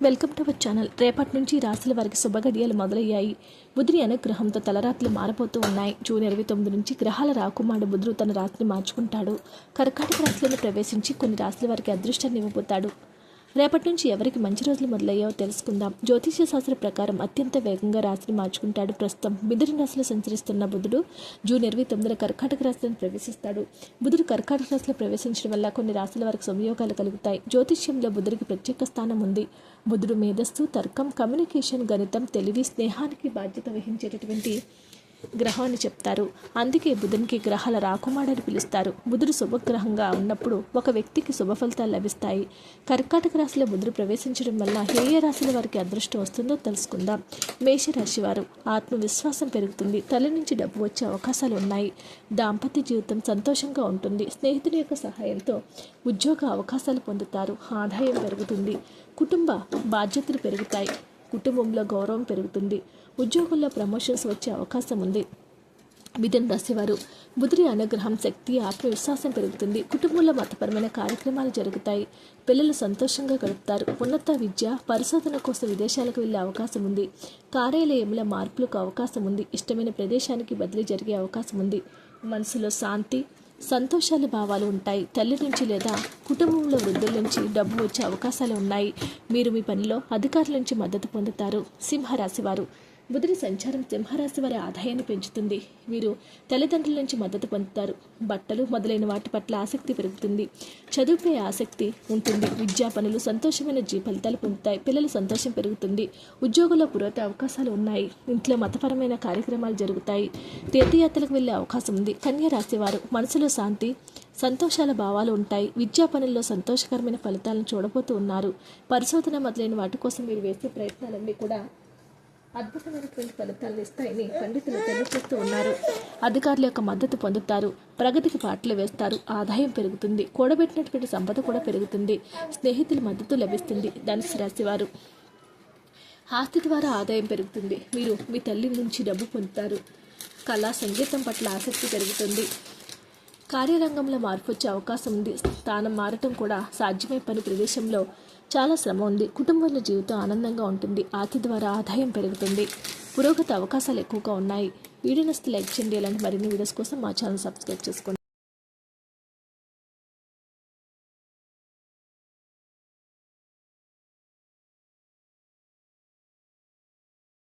Welcome to our channel. రేపటి నుంచి రాశుల వారికి శుభగడియలు మొదలయ్యాయి. బుధుని అనుగ్రహంతో తలరాత్రులు మారబోతూ ఉన్నాయి. జూన్ 29 నుంచి గ్రహాల రాకుమారుడు బుధుడు తన రాశిని మార్చుకుంటాడు. కర్కాటక రాశిలో ప్రవేశించి కొన్ని రాశుల వారికి అదృష్టాన్ని ఇవ్వబోతాడు. రేపటి నుంచి ఎవరికి మంచి రోజులు మొదలయ్యావో తెలుసుకుందాం. జ్యోతిష్య శాస్త్ర ప్రకారం అత్యంత వేగంగా రాశిని మార్చుకుంటాడు. ప్రస్తుతం మిథున రాశిలో సంచరిస్తున్న బుధుడు జూన్ 29న కర్కాటక రాశిని ప్రవేశిస్తాడు. బుధుడు కర్కాటక రాశిలో ప్రవేశించడం వల్ల కొన్ని రాశుల వారికి సంయోగాలు కలుగుతాయి. జ్యోతిష్యంలో బుధుడికి ప్రత్యేక స్థానం ఉంది. బుధుడు మేధస్సు, తర్కం, కమ్యూనికేషన్, గణితం, తెలివి, స్నేహానికి బాధ్యత వహించేటటువంటి గ్రహం అని చెప్తారు. అందుకే బుధునికి గ్రహాల రాకుమారుడని పిలుస్తారు. బుధుడు శుభగ్రహంగా ఉన్నప్పుడు ఒక వ్యక్తికి శుభ ఫలితాలు లభిస్తాయి. కర్కాటక రాశిలో బుధుడు ప్రవేశించడం వల్ల ఏ రాశుల వారికి అదృష్టం వస్తుందో తెలుసుకుందాం. మేషరాశి వారు ఆత్మవిశ్వాసం పెరుగుతుంది. తల నుంచి డబ్బు వచ్చే అవకాశాలు ఉన్నాయి. దాంపత్య జీవితం సంతోషంగా ఉంటుంది. స్నేహితుని యొక్క సహాయంతో ఉద్యోగ అవకాశాలు పొందుతారు. ఆదాయం పెరుగుతుంది. కుటుంబ బాధ్యతలు పెరుగుతాయి. కుటుంబంలో గౌరవం పెరుగుతుంది. ఉద్యోగుల్లో ప్రమోషన్స్ వచ్చే అవకాశం ఉంది. మిథున రాశి వారు బుధుడి అనుగ్రహం, శక్తి, ఆత్మవిశ్వాసం పెరుగుతుంది. కుటుంబంలో మతపరమైన కార్యక్రమాలు జరుగుతాయి. పిల్లలు సంతోషంగా గడుపుతారు. ఉన్నత విద్య, పరిశోధన కోసం విదేశాలకు వెళ్ళే అవకాశం ఉంది. కార్యాలయంలో మార్పులకు అవకాశం ఉంది. ఇష్టమైన ప్రదేశానికి బదిలీ జరిగే అవకాశం ఉంది. మనసులో శాంతి, సంతోషాల భావాలు ఉంటాయి. తల్లి నుంచి లేదా కుటుంబంలో వృద్ధుల నుంచి డబ్బు వచ్చే అవకాశాలు ఉన్నాయి. మీరు మీ పనిలో అధికారుల నుంచి మద్దతు పొందుతారు. సింహరాశి వారు బుధుడి సంచారం సింహరాశి వారి ఆదాయాన్ని పెంచుతుంది. వీరు తల్లిదండ్రుల నుంచి మద్దతు పొందుతారు. బట్టలు మొదలైన వాటి పట్ల ఆసక్తి పెరుగుతుంది. చదువుపై ఆసక్తి ఉంటుంది. విద్యా పనులు సంతోషమైన ఫలితాలు పొందుతాయి. పిల్లల సంతోషం పెరుగుతుంది. ఉద్యోగంలో పురోగతి అవకాశాలు ఉన్నాయి. ఇంట్లో మతపరమైన కార్యక్రమాలు జరుగుతాయి. తీర్థయాత్రలకు వెళ్ళే అవకాశం ఉంది. కన్యా రాశి వారు మనసులో శాంతి, సంతోషాల భావాలు ఉంటాయి. విద్యా పనుల్లో సంతోషకరమైన ఫలితాలను చూడబోతూ ఉన్నారు. పరిశోధన మొదలైన వాటి కోసం మీరు వేసే ప్రయత్నాలన్నీ కూడా అద్భుతమైనటువంటి ఫలితాలను ఇస్తాయని పండితులు తెలియజేస్తూ ఉన్నారు. అధికారుల యొక్క మద్దతు పొందుతారు. ప్రగతికి పాటలు వేస్తారు. ఆదాయం పెరుగుతుంది. కూడబెట్టినటువంటి సంపద కూడా పెరుగుతుంది. స్నేహితుల మద్దతు లభిస్తుంది. ధనుసు రాశి వారు ఆస్తి ద్వారా ఆదాయం పెరుగుతుంది. మీరు మీ తల్లి నుంచి డబ్బు పొందుతారు. కళా, సంగీతం పట్ల ఆసక్తి పెరుగుతుంది. కార్యరంగంలో మార్పు వచ్చే అవకాశం ఉంది. స్థానం మారటం కూడా సాధ్యమే. పని ప్రదేశంలో చాలా శ్రమ ఉంది. కుటుంబంలో జీవితం ఆనందంగా ఉంటుంది. ఆస్తి ద్వారా ఆదాయం పెరుగుతుంది. పురోగతి అవకాశాలు ఎక్కువగా ఉన్నాయి. వీడియో నచ్చితే లైక్ చేయండి. ఇలాంటి మరిన్ని వీడియోస్ కోసం మా ఛానల్ సబ్స్క్రైబ్ చేసుకోండి.